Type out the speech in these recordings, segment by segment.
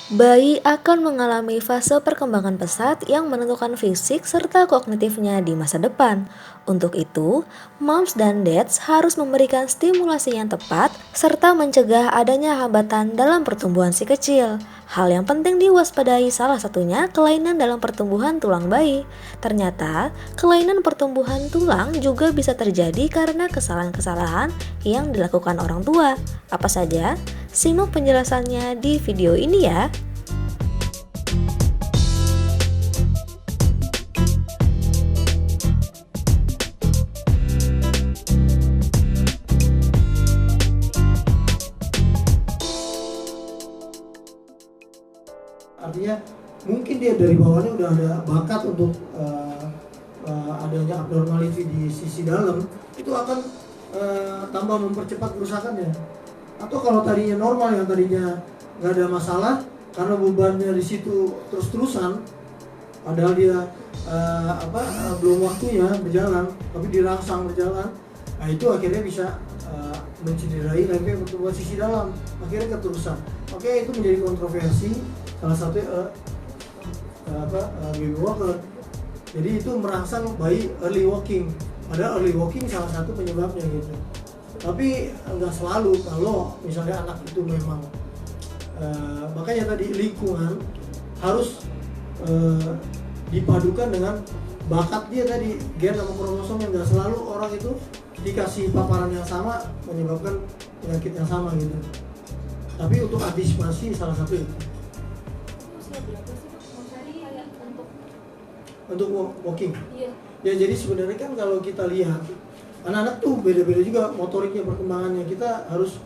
Bayi akan mengalami fase perkembangan pesat yang menentukan fisik serta kognitifnya di masa depan. Untuk itu, moms dan dads harus memberikan stimulasi yang tepat serta mencegah adanya hambatan dalam pertumbuhan si kecil. Hal yang penting diwaspadai salah satunya kelainan dalam pertumbuhan tulang bayi. Ternyata, kelainan pertumbuhan tulang juga bisa terjadi karena kesalahan-kesalahan yang dilakukan orang tua. Apa saja? Simak penjelasannya di video ini ya. Artinya mungkin dia dari bawahnya udah ada bakat untuk adanya abnormality di sisi dalam, itu akan tambah mempercepat kerusakannya. Atau kalau tadinya normal, yang tadinya nggak ada masalah, karena bebannya di situ terus-terusan, padahal dia belum waktunya berjalan, tapi dirangsang berjalan, nah itu akhirnya bisa mencederai lagi pertumbuhan sisi dalam, akhirnya keterusan. Oke, itu menjadi kontroversi. Salah satu baby walker. Jadi itu merangsang bayi early walking. Padahal early walking salah satu penyebabnya gitu. Tapi nggak selalu. Kalau misalnya anak itu memang makanya tadi lingkungan harus dipadukan dengan bakat dia tadi, gen sama kromosom, yang nggak selalu orang itu dikasih paparan yang sama menyebabkan penyakit yang sama gitu. Tapi untuk antisipasi salah satu itu. Untuk walking. Iya. Ya jadi sebenarnya kan kalau kita lihat anak-anak tuh beda-beda juga motoriknya, perkembangannya. Kita harus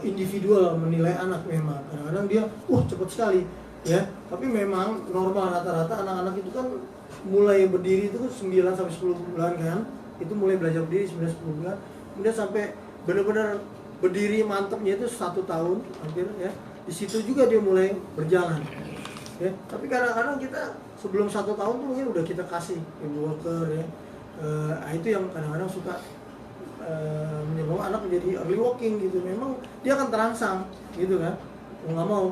individual menilai anak memang. Kadang-kadang dia cepat sekali ya. Tapi memang normal rata-rata anak-anak itu kan mulai berdiri itu 9 sampai 10 bulan kan. Itu mulai belajar berdiri 9 10 bulan. Kemudian sampai benar-benar berdiri mantapnya itu 1 tahun hampir ya. Di situ juga dia mulai berjalan. Ya, tapi kadang-kadang kita sebelum 1 tahun tuh mungkin udah kita kasih baby walker ya. Itu yang kadang-kadang suka menyebabkan anak menjadi early walking gitu. Memang dia akan terangsang gitu kan, mau nggak mau.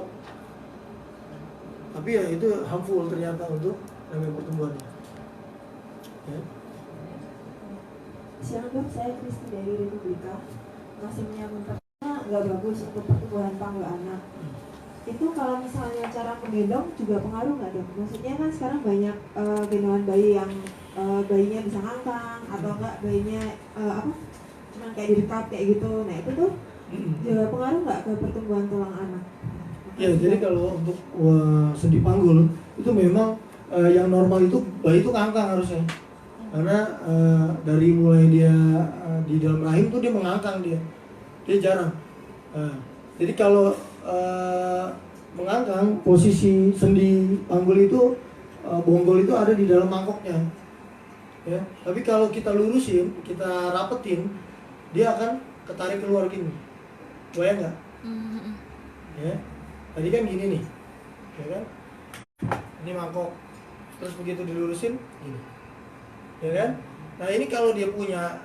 Tapi ya itu harmful ternyata untuk pertumbuhan. Ya. Siang dok, saya Kristi dari Republika. Masih menyambung nggak bagus untuk pertumbuhan panggul anak. Itu kalau misalnya cara menggendong juga pengaruh nggak dok? Maksudnya kan sekarang banyak gendongan bayi yang bayinya bisa ngangkang atau enggak bayinya cuman kayak direkap kayak gitu. Nah itu tuh juga pengaruh nggak ke pertumbuhan tulang anak? Ya, jadi kalau untuk sendi panggul itu memang yang normal itu bayi itu ngangkang harusnya. Karena dari mulai dia di dalam rahim tuh dia mengangkang, dia jarang. Jadi kalau mengangkang, posisi sendi panggul itu bonggol itu ada di dalam mangkoknya ya. Tapi kalau kita lurusin, kita rapetin, dia akan ketarik keluar gini, bayang nggak? Ya, tadi kan gini nih ya kan, ini mangkok, terus begitu dilurusin gini ya kan. Nah ini kalau dia punya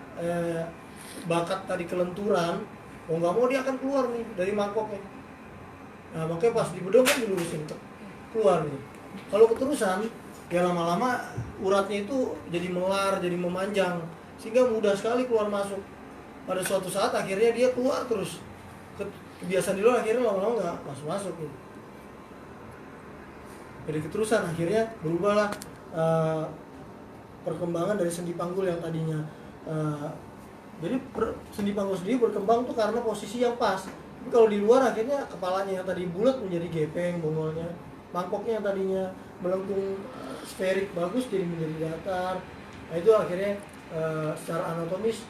bakat tadi kelenturan, mau nggak mau dia akan keluar nih dari mangkoknya. Nah makanya pas dibedong kan dilurusin keluar nih. Kalau keterusan ya lama-lama uratnya itu jadi melar, jadi memanjang, sehingga mudah sekali keluar masuk. Pada suatu saat akhirnya dia keluar terus, kebiasaan di luar akhirnya lama-lama nggak masuk gitu. Jadi keterusan akhirnya berubahlah perkembangan dari sendi panggul yang tadinya jadi sendi panggul sendiri berkembang tuh karena posisi yang pas. Tapi kalau di luar akhirnya kepalanya yang tadi bulat menjadi gepeng, bongolnya, mangkoknya yang tadinya melengkung sferik bagus jadi menjadi datar. Nah itu akhirnya secara anatomis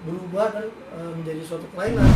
berubah dan menjadi suatu kelainan.